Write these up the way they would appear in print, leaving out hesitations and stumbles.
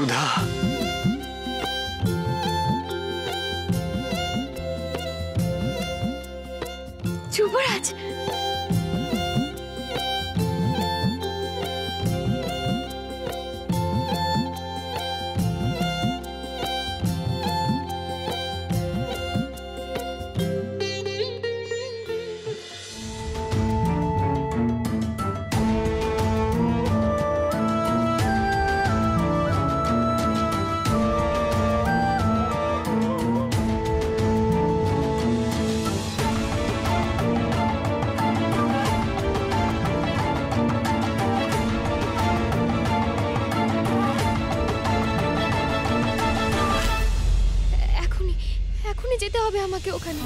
সুধা, যুবরাজ, এখনই যেতে হবে আমাকে ওখানে।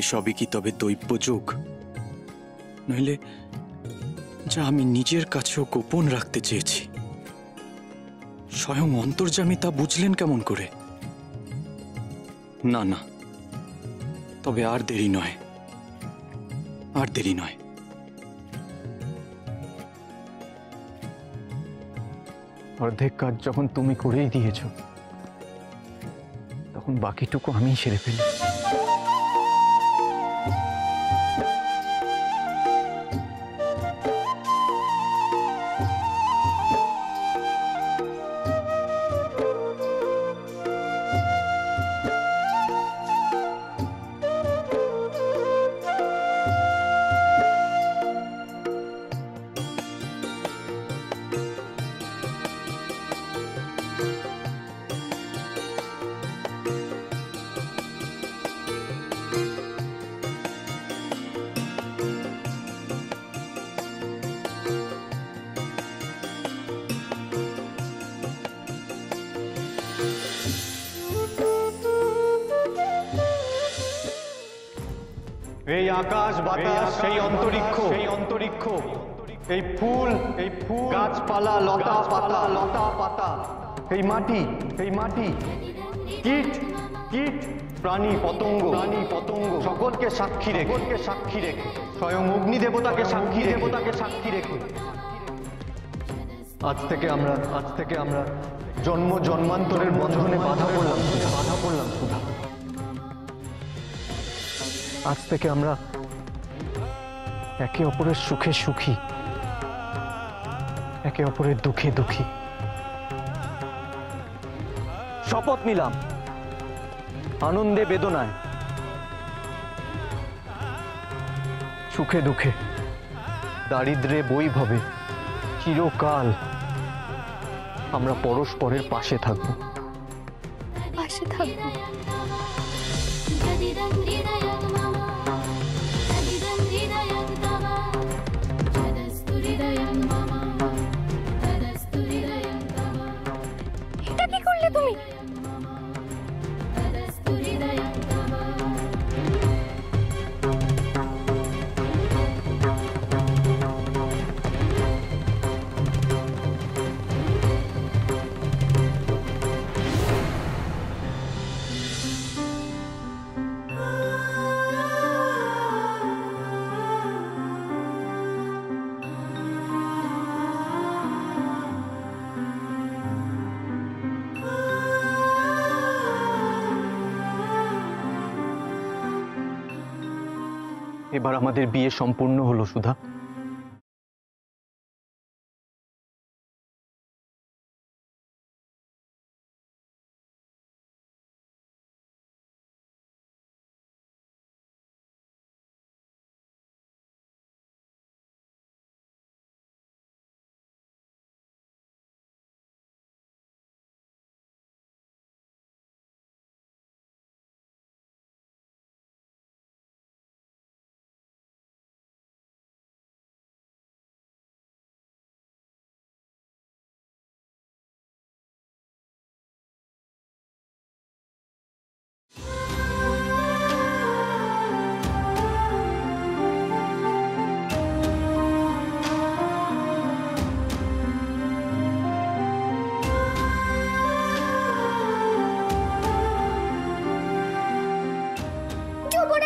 এসবই কি তবে দৈব্য যোগ? নইলে যা আমি নিজের কাছেও গোপন রাখতে চেয়েছি, স্বয়ং অন্তর্যামী তা বুঝলেন কেমন করে? না না, তবে আর দেরি নয়, আর দেরি নয়। অর্ধেক কাজ যখন তুমি করেই দিয়েছ, তখন বাকিটুকু আমিই সেরে ফেলি। এই আকাশ বাতাস, সেই অন্তরিক্ষ, এই ফুল গাছপালা, লতা পাতা, এই মাটি কীট প্রাণী পতঙ্গ সকলকে সাক্ষী রেখে স্বয়ং অগ্নি দেবতাকে সাক্ষী রেখে আজ থেকে আমরা জন্ম জন্মান্তরের বন্ধনে বাধা পড়লাম সুধা। আজ থেকে আমরা একে অপরের সুখে সুখী, একে অপরের দুঃখে দুঃখী। শপথ নিলাম আনন্দে বেদনায়, সুখে দুঃখে, দারিদ্র্যে বৈভবে চিরকাল আমরা পরস্পরের পাশে থাকবো। এটা কি করলে তুমি? এবার আমাদের বিয়ে সম্পূর্ণ হলো সুধা।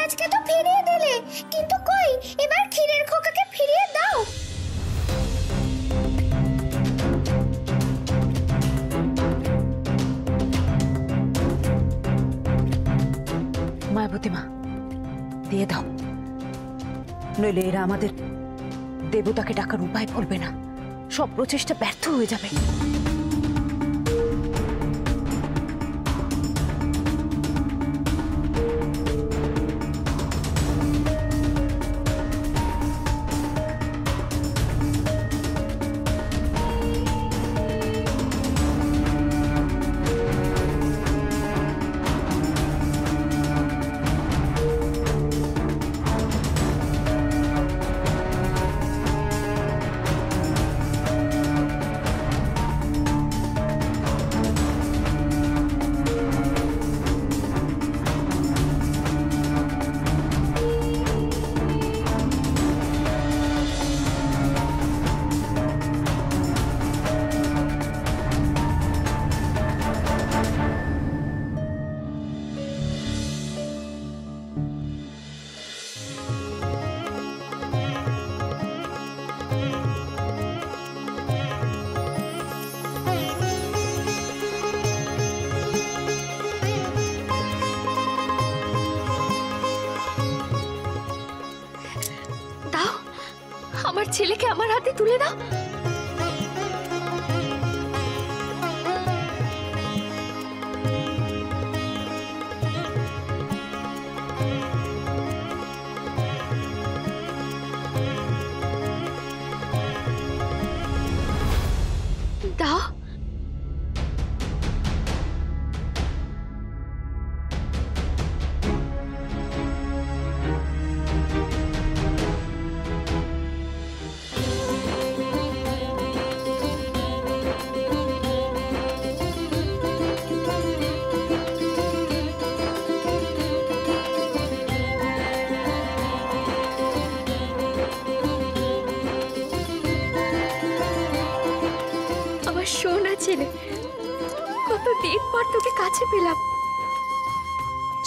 আজকে তো ফিরিয়ে দিলে, কিন্তু কই এবার ক্ষীরের খোকাকে ফিরিয়ে দাও। মায়াবতী মা, দিয়ে দাও, নইলে এরা আমাদের দেবতাকে ডাকার উপায় বলবে না, সব প্রচেষ্টা ব্যর্থ হয়ে যাবে। দাও, আমার ছেলেকে আমার হাতে তুলে দাও। দাও। আমার সোনা ছেলে, কতদিন পর তোকে কাছে পেলাম।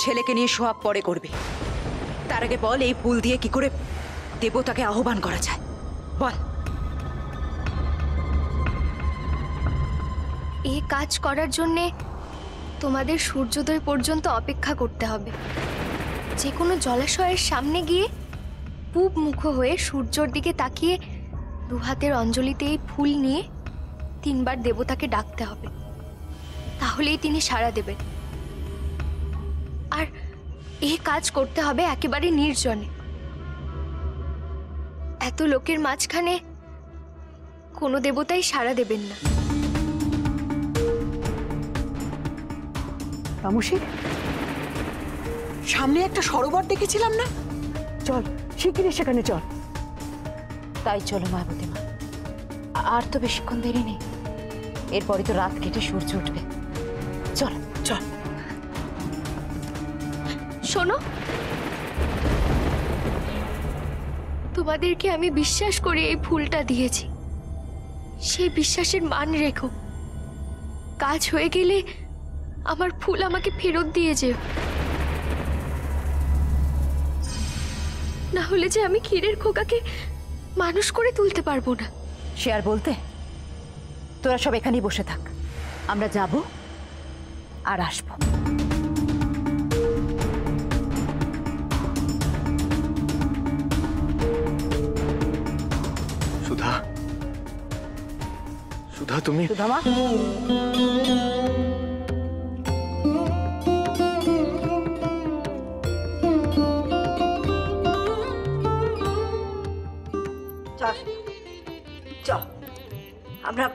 ছেলেকে নিয়ে সোয়াব পরে করবে, তার আগে বল এই ফুল দিয়ে কি করে দেবতাকে আহ্বান করা যায়, বল। এই কাজ করার জন্যে তোমাদের সূর্যোদয় পর্যন্ত অপেক্ষা করতে হবে। যে কোনো জলাশয়ের সামনে গিয়ে পূব মুখ হয়ে সূর্যর দিকে তাকিয়ে দুহাতের অঞ্জলিতে এই ফুল নিয়ে 3 বার দেবতাকে ডাকতে হবে, তাহলেই তিনি সাড়া দেবেন। আর এই কাজ করতে হবে একেবারে নির্জনে। এত লোকের মাঝখানে কোনো দেবতাই সাড়া দেবেন না। তামসী, সামনে একটা সরোবর দেখেছিলাম না, চল শিগগিরই সেখানে চল। তাই চলো মায়াবতী মা, আর তো বেশিক্ষণ দেরি নেই, এরপরই তো রাত কেটে সূর্য উঠবে। চল চল। শোনো, তোমাদেরকে আমি বিশ্বাস করে এই ফুলটা দিয়েছি, সেই বিশ্বাসের মান রেখো। কাজ হয়ে গেলে আমার ফুল আমাকে ফেরত দিয়ে যেও, না হলে যে আমি ক্ষীরের খোকাকে মানুষ করে তুলতে পারবো না। সে আর বলতে, তোরা সব এখানেই বসে থাক, আমরা যাব আর আসবো। সুধা, সুধা তুমি সুধামা, চল চল, আমরা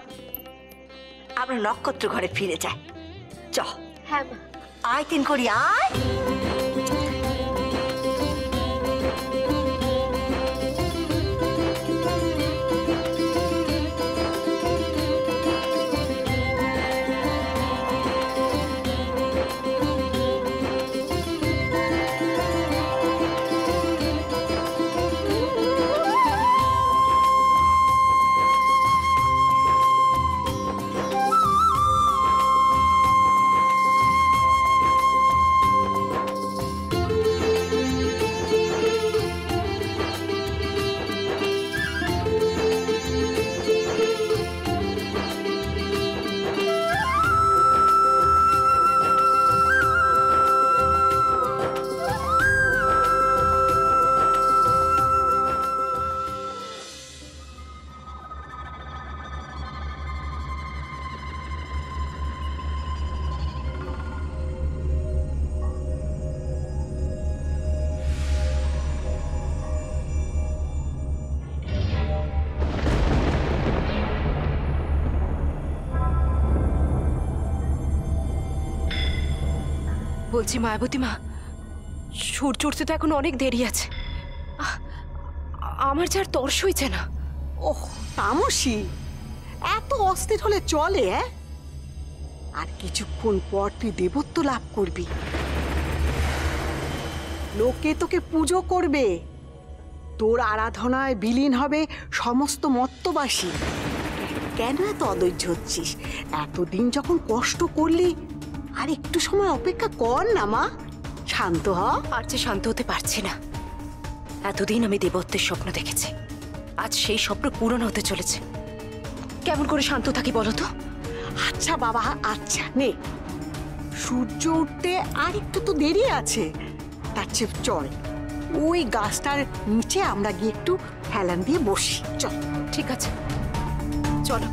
আমরা নক্ষত্র ঘরে ফিরে যাই। চ হ্যাঁ মা। আয় তিন করি আয়। বলছি মায়াবতী মা, সূর্য উঠতে তো এখন অনেক দেরি আছে। আমার যার তর্স হইছে না। ওহ তামসী, এত অস্থির হলে চলে? আর কিছুক্ষণ পর তুই দেবত্ব লাভ করবি, লোকে তোকে পুজো করবে, তোর আরাধনায় বিলীন হবে সমস্ত মত্তবাসী। কেন এত অধৈর্য হচ্ছিস? এতদিন যখন কষ্ট করলি, আর একটু সময় অপেক্ষা কর না মা, শান্ত হ। আর যে শান্ত হতে পারছি না। এতদিন আমি দেবত্বের স্বপ্ন দেখেছি, আজ সেই স্বপ্ন পূরণ হতে চলেছে। কেমন করে শান্ত থাকি বলো তো? আচ্ছা বাবা, আচ্ছা নে, সূর্য উঠতে আর একটু তো দেরি আছে, তার চেয়ে চল ওই গাছটার নিচে আমরা গিয়ে একটু হেলান দিয়ে বসি। চল। ঠিক আছে, চলো।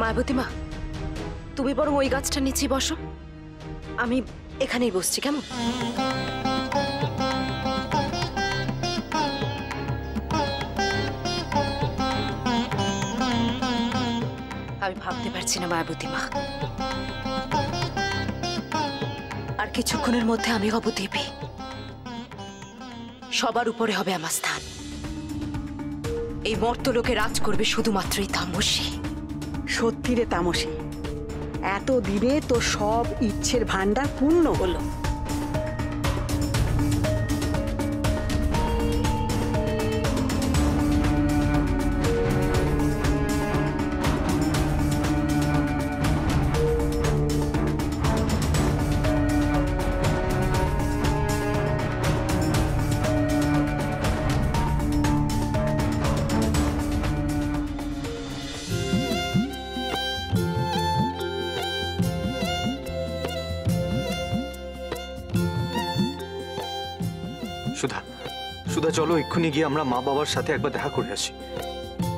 মায়াবতী মা, তুমি বরং ওই গাছটার নিচে বসো, আমি এখানেই বসছি, কেমন? আমি ভাবতে পারছি না মায়াবতী মা, আর কিছুক্ষণের মধ্যে আমি হব দেবী, সবার উপরে হবে আমার স্থান। এই মর্তলোকে রাজ করবে শুধুমাত্রই তামসী। সত্যি রে তামসী, এত দিনে তো সব ইচ্ছের ভান্ডার পূর্ণ হলো। সুধা, সুধা চলো এক্ষুনি গিয়ে আমরা মা বাবার সাথে একবার দেখা করে আসি।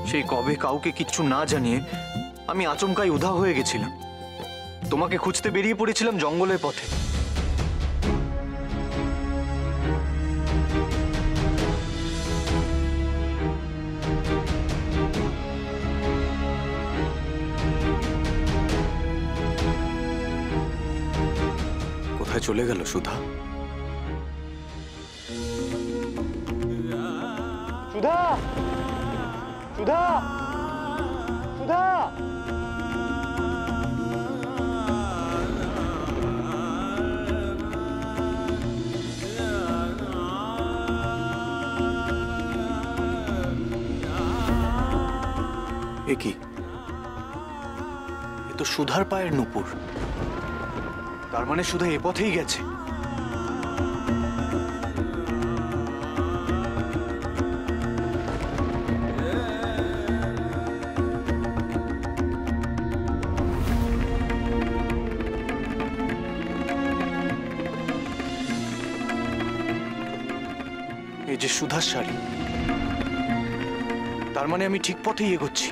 সেই কবে কাউকে কিচ্ছু না জানিয়ে আমি আচমকাই উধাও হয়ে গেছিলাম, তোমাকে খুঁজতে বেরিয়ে পড়েছিলাম জঙ্গলের পথে। কোথায় চলে গেল সুধা? সুধা, সুধা, সুধা। এ কি? এ তো সুধার পায়ের নূপুর। তার মানে সুধা এ পথেই গেছে। এই যে সুধার শাড়ি, তার মানে আমি ঠিক পথেই এগোচ্ছি।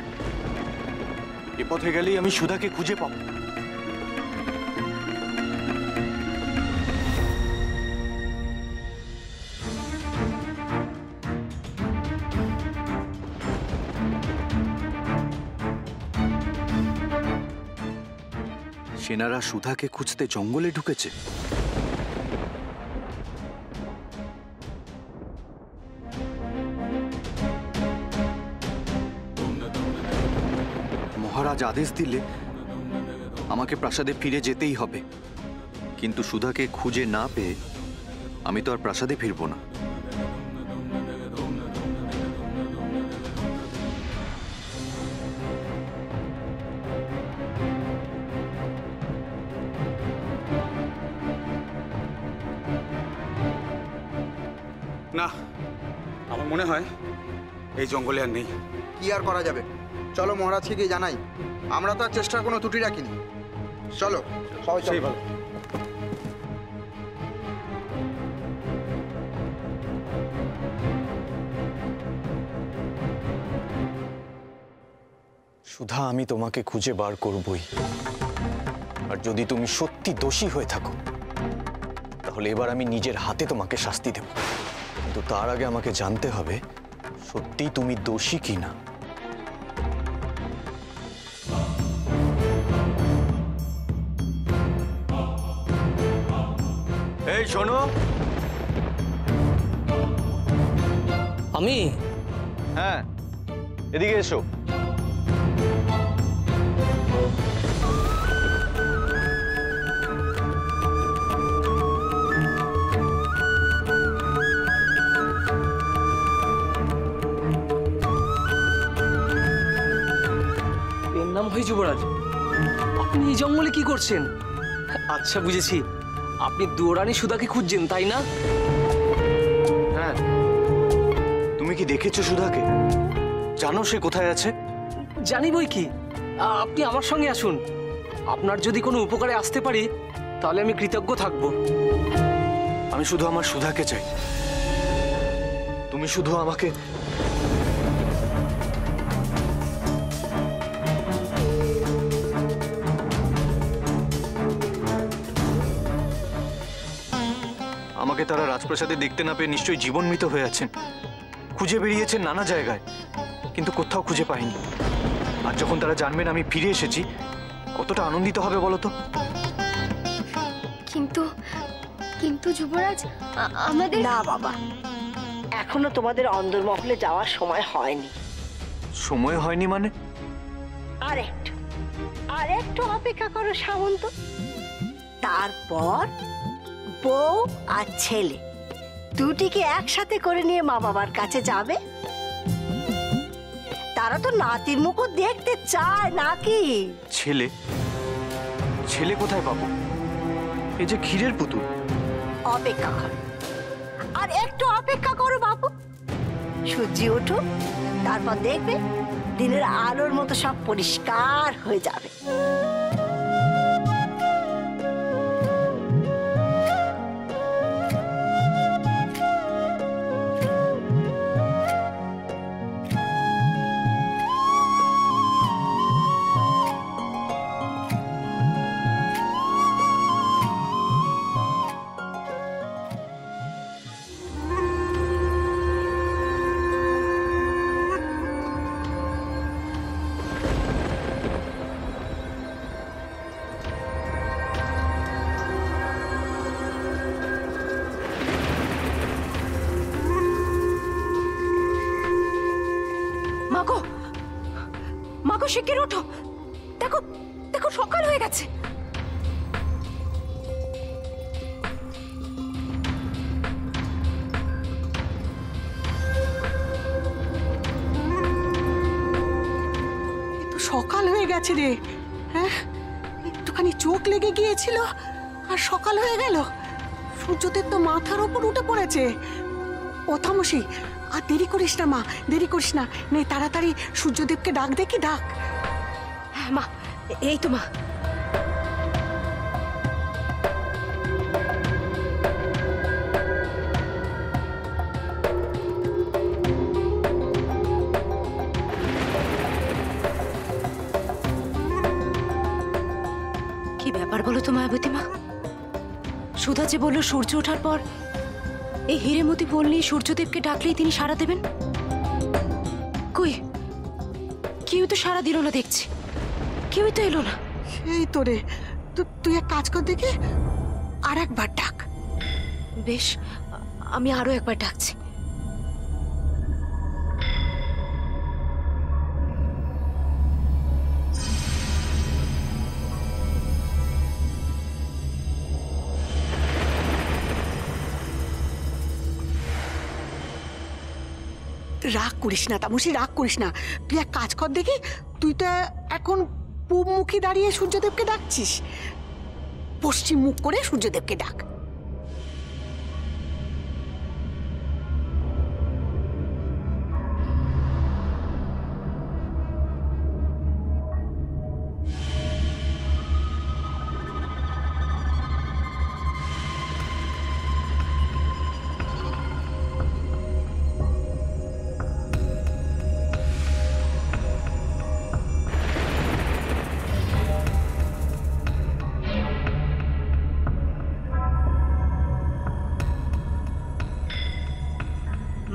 এ পথে গেলেই আমি সুধাকে খুঁজে পাবো। সেনারা সুধাকে খুঁজতে জঙ্গলে ঢুকেছে। মহারাজ আদেশ দিলে আমাকে প্রাসাদে ফিরে যেতেই হবে, কিন্তু সুধাকে খুঁজে না পেয়ে আমি তো আর প্রাসাদে ফিরবো না। না, আমার মনে হয় এই জঙ্গলে আর নেই। কি আর করা যাবে, চলো মহারাজকে গিয়ে জানাই। আমরা তো আর চেষ্টার কোনো ত্রুটি রাখিনি। চলো সবাই সেই ভালো। সুধা, আমি তোমাকে খুঁজে বার করবই। আর যদি তুমি সত্যি দোষী হয়ে থাকো তাহলে এবার আমি নিজের হাতে তোমাকে শাস্তি দেব। কিন্তু তার আগে আমাকে জানতে হবে সত্যি তুমি দোষী কিনা। এই শোনো, আমি হ্যাঁ এদিকে এসো। এর নাম হয় যুবরাজ। আপনি এই জঙ্গলে কি করছেন? আচ্ছা বুঝেছি, আপনি দুয়োরানী সুধাকে খুঁজছেন তাই না? হ্যাঁ, তুমি কি দেখেছো সুধাকে? জানো সে কোথায় আছে? জানি বই কি, আপনি আমার সঙ্গে আসুন। আপনার যদি কোনো উপকারে আসতে পারি তাহলে আমি কৃতজ্ঞ থাকব। আমি শুধু আমার সুধাকে চাই। তুমি শুধু আমাকে আমাকে তারা রাজপ্রাসাদে দেখতে না পেয়ে নিশ্চয়ই জীবনমৃত হয়ে আছেন। খুঁজে বেরিয়েছেন নানা জায়গায়, কিন্তু কোথাও খুঁজে পাইনি। আর যখন তারা জানবেন আমি ফিরে এসেছি, কতটা আনন্দিত হবে বলো তো? কিন্তু কিন্তু যুবরাজ, আমাদের না বাবা, এখনো তোমাদের অন্দরমহলে যাওয়ার সময় হয়নি। সময় হয়নি মানে? আর একটু অপেক্ষা করো সামন্ত। তারপর বউ আর ছেলে দুটিকে একসাথে করে নিয়ে মা বাবার কাছে যাবে। তারা তো নাতির মুখও দেখতে চায় নাকি? ছেলে? ছেলে কোথায় পাবো? এই যে ক্ষীরের পুতুল। অপেক্ষা করো, আর একটু অপেক্ষা করো বাবু। সূর্য ওঠো, তারপর দেখবে দিনের আলোর মতো সব পরিষ্কার হয়ে যাবে। মাগো, মাগো শিগগির ওঠো, দেখো দেখো সকাল হয়ে গেছে। তো সকাল হয়ে গেছে রে। হ্যাঁ, একটুখানি চোখ লেগে গিয়েছিল আর সকাল হয়ে গেল। সূর্যদেব তো মাথার ওপর উঠে পড়েছে। ও থামসি, আর দেরি করিস না মা, দেরি করিস না। নে তাড়াতাড়ি সূর্যদেবকে ডাক, দেখি ডাক। হ্যাঁ মা, এই তো মা। কি ব্যাপার বলো তো মায়াবতী মা? সুধা যে বললো সূর্য ওঠার পর এই হিরেমতি ফুল নিয়ে সূর্যদেবকে ডাকলেই তিনি সাড়া দেবেন। কই, কেউ তো সাড়া দিল না দেখছি, কেউই তো এলো না। সেই তো রে, তুই এক কাজ কর দেখি, আর একবার ডাক। বেশ, আমি আরো একবার ডাকছি। রাগ করিস না তামসী, রাগ করিস না। তুই এক কাজ কর দেখি, তুই তো এখন পূবমুখী দাঁড়িয়ে সূর্যদেবকে ডাকছিস। পশ্চিম মুখ করে সূর্যদেবকে ডাক।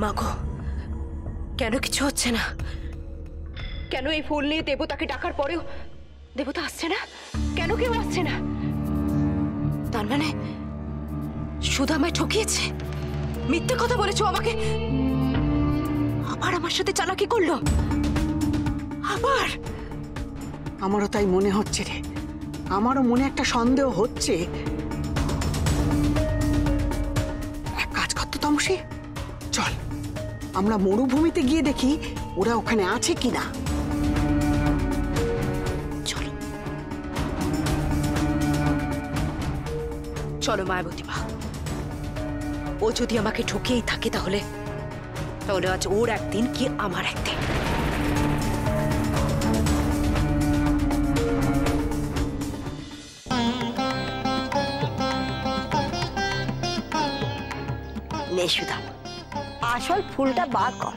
মাগো, কেন কিছু হচ্ছে না? কেন এই ফুল নিয়ে দেবতাকে ডাকার পরেও দেবতা আসছে না? কেন কেউ আসছে না? তার মানে সুধা আমায় ঠকিয়েছে, মিথ্যে কথা বলেছো আমাকে, আবার আমার সাথে চালাকি করলো আবার। আমারও তাই মনে হচ্ছে রে, আমারও মনে একটা সন্দেহ হচ্ছে। এক কাজ কর তো তমসে, চল আমরা মরুভূমিতে গিয়ে দেখি ওরা ওখানে আছে কিনা। চলো চলো মায়াবতী মা, ও যদি আমাকে ঠকিয়েই থাকে তাহলে তাহলে আজ ওর একদিন কি আমার একদিন। নে সুধা, আসল ফুলটা বার কর।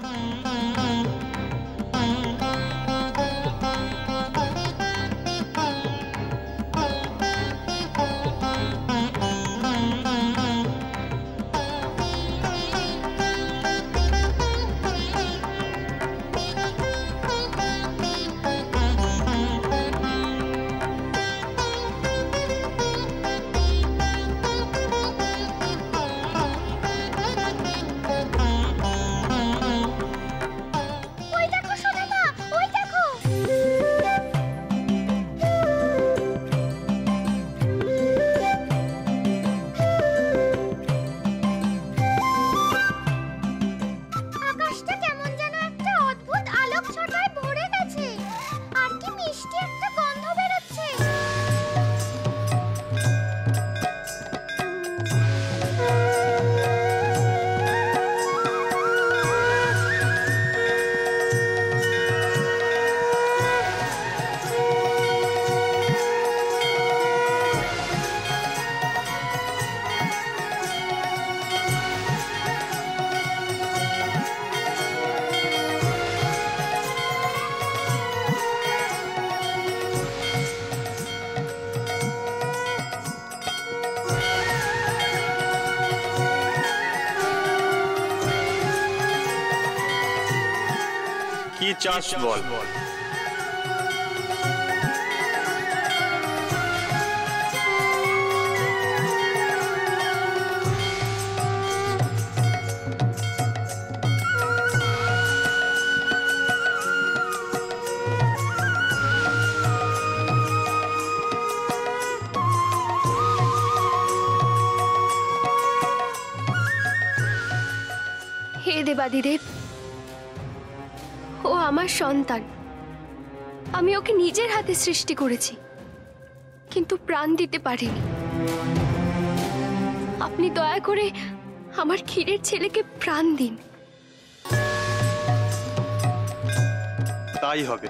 ওই দেখো সোনা মা, ওই দেখো। আকাশটা কেমন যেন একটা অদ্ভুত আলোক ছটায় ভরে গেছে, আর কি মিষ্টি একটা গন্ধ বেরোচ্ছে। কি চাস বল? হে দেবাদিদেব, ও আমার সন্তান, আমি ওকে নিজের হাতে সৃষ্টি করেছি, কিন্তু প্রাণ দিতে পারিনি। আপনি দয়া করে আমার ক্ষীরের ছেলেকে প্রাণ দিন। তাই হবে।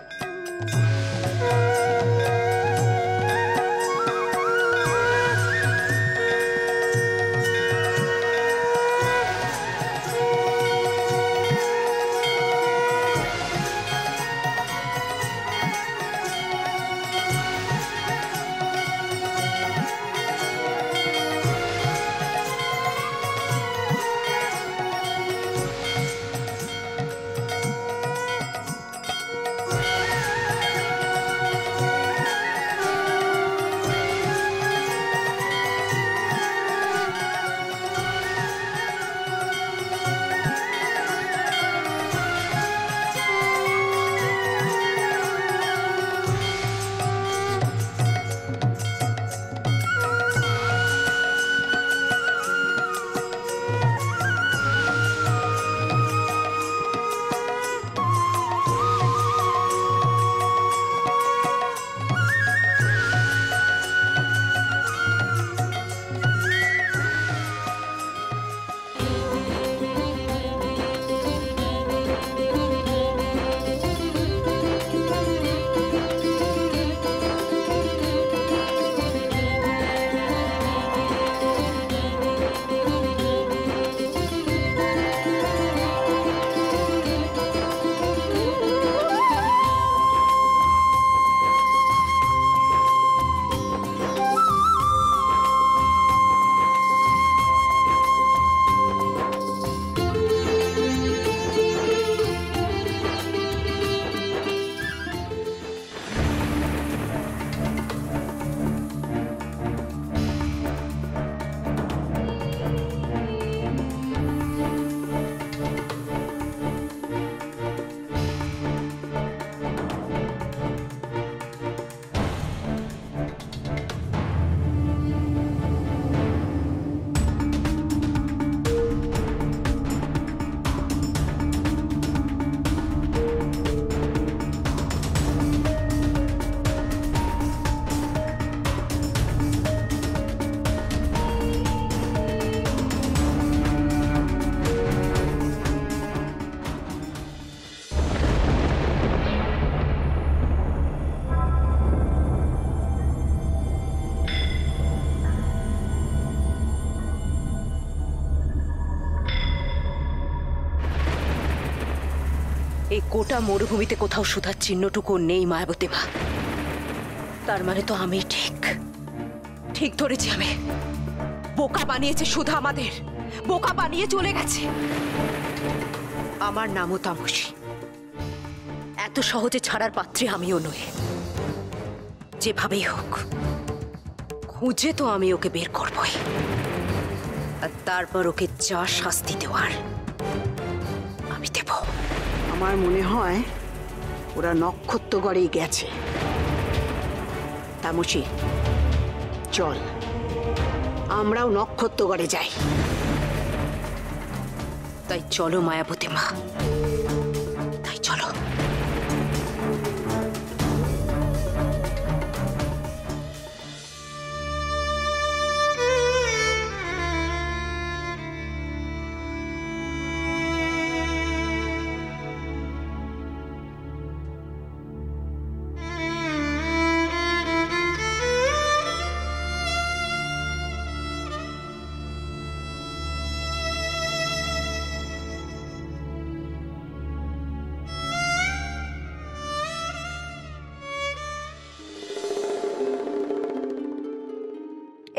এই গোটা মরুভূমিতে কোথাও সুধার চিহ্নটুকু নেই মায়াবতী মা। তার মানে তো আমি ঠিক ধরেছি। আমি বোকা বানিয়েছে সুধা, আমাদের বোকা বানিয়ে চলে গেছে। আমার নামও তামসী, এত সহজে ছাড়ার পাত্রী আমিও নই। যেভাবেই হোক খুঁজে তো আমি ওকে বের করবই, আর তারপর ওকে যা শাস্তি দেওয়ার আমি দেব। আমার মনে হয় ওরা নক্ষত্রগড়েই গেছে। তামসী, চল আমরাও নক্ষত্রগড়ে যাই। তাই চলো মায়াবতী মা, তাই চলো।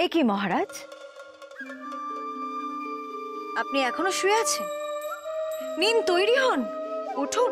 এ কি মহারাজ, আপনি এখনো শুয়ে আছেন? নিন, তৈরি হন, উঠুন।